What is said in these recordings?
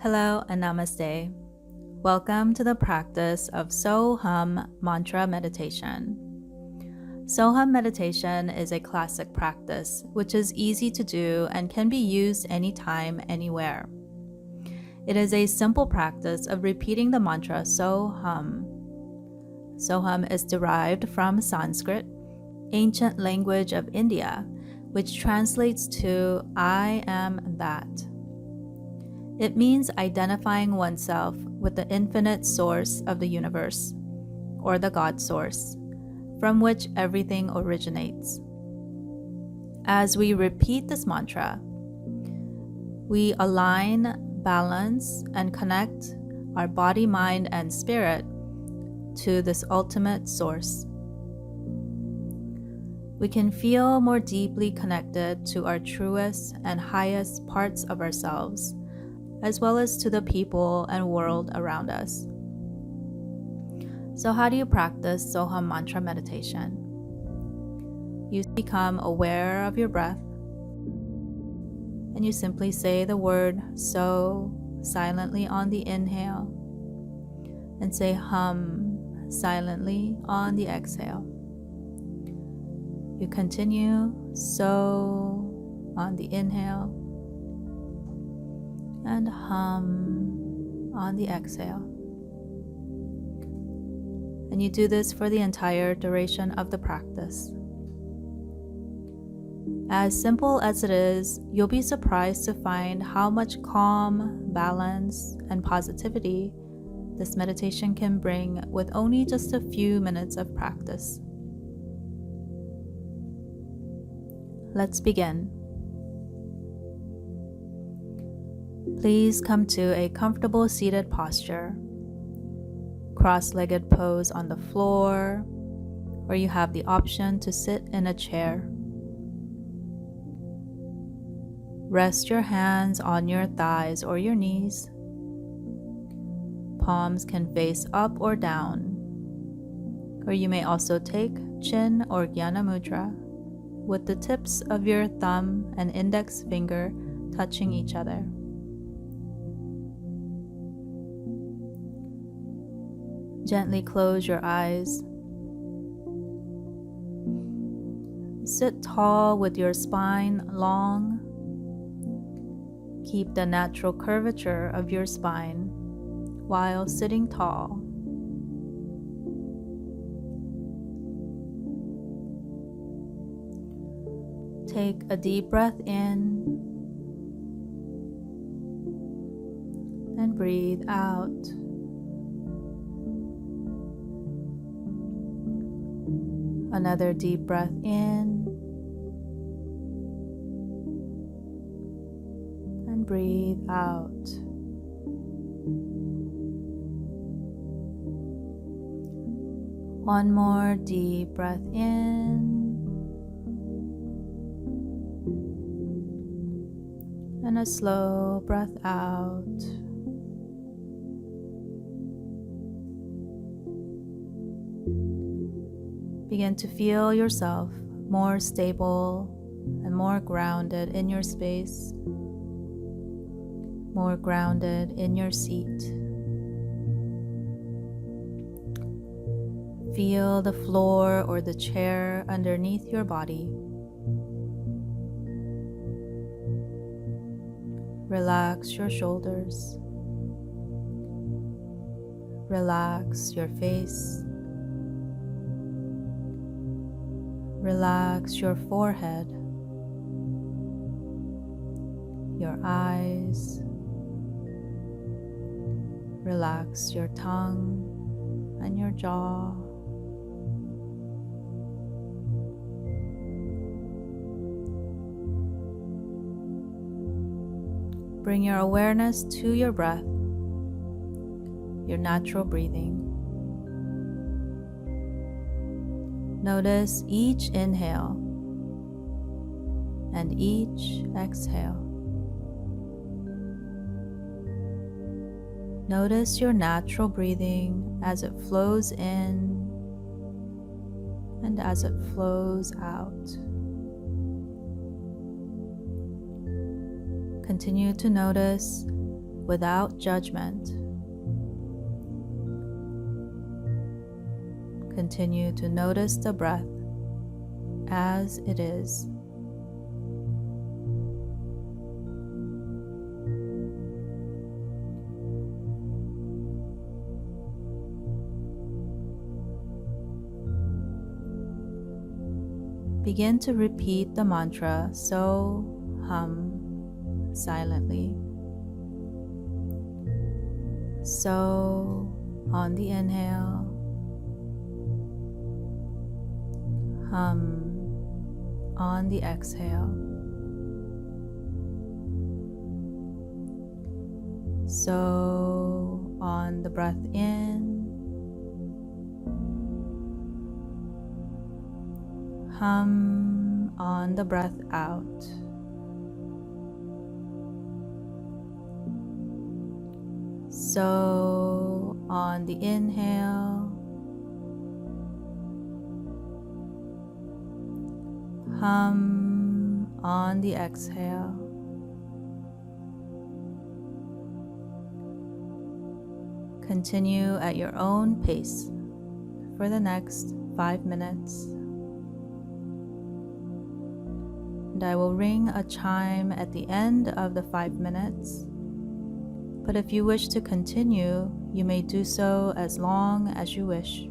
Hello and namaste. Welcome to the practice of SoHum Mantra Meditation. SoHum Meditation is a classic practice which is easy to do and can be used anytime, anywhere. It is a simple practice of repeating the mantra SoHum. SoHum is derived from Sanskrit, ancient language of India, which translates to I am that. It means identifying oneself with the infinite source of the universe, or the God source, from which everything originates. As we repeat this mantra, we align, balance, and connect our body, mind, and spirit to this ultimate source. We can feel more deeply connected to our truest and highest parts of ourselves, as well as to the people and world around us. So how do you practice SoHum Mantra Meditation? You become aware of your breath, and you simply say the word So silently on the inhale, and say Hum silently on the exhale. You continue So on the inhale, and Hum on the exhale. And you do this for the entire duration of the practice. As simple as it is, you'll be surprised to find how much calm, balance, and positivity this meditation can bring with only just a few minutes of practice. Let's begin. Please come to a comfortable seated posture, cross-legged pose on the floor, or you have the option to sit in a chair. Rest your hands on your thighs or your knees. Palms can face up or down, or you may also take Chin or Jnana Mudra with the tips of your thumb and index finger touching each other. Gently close your eyes. Sit tall with your spine long. Keep the natural curvature of your spine while sitting tall. Take a deep breath in and breathe out. Another deep breath in and breathe out. One more deep breath in and a slow breath out. Begin to feel yourself more stable and more grounded in your space, more grounded in your seat. Feel the floor or the chair underneath your body. Relax your shoulders. Relax your face. Relax your forehead, your eyes. Relax your tongue and your jaw. Bring your awareness to your breath, your natural breathing. Notice each inhale and each exhale. Notice your natural breathing as it flows in and as it flows out. Continue to notice without judgment. Continue to notice the breath as it is. Begin to repeat the mantra SoHum silently. So on the inhale, hum on the exhale. So on the breath in, hum on the breath out. So on the inhale, hum on the exhale. Continue at your own pace for the next 5 minutes. And I will ring a chime at the end of the 5 minutes. But if you wish to continue, you may do so as long as you wish.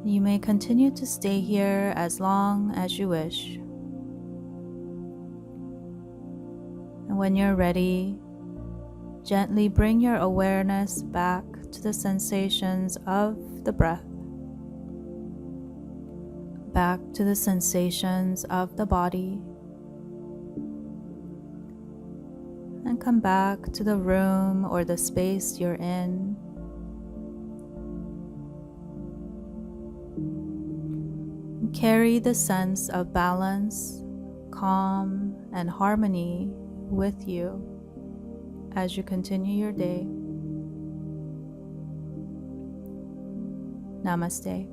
You may continue to stay here as long as you wish. And when you're ready, gently bring your awareness back to the sensations of the breath, back to the sensations of the body, and come back to the room or the space you're in. Carry the sense of balance, calm, and harmony with you as you continue your day. Namaste.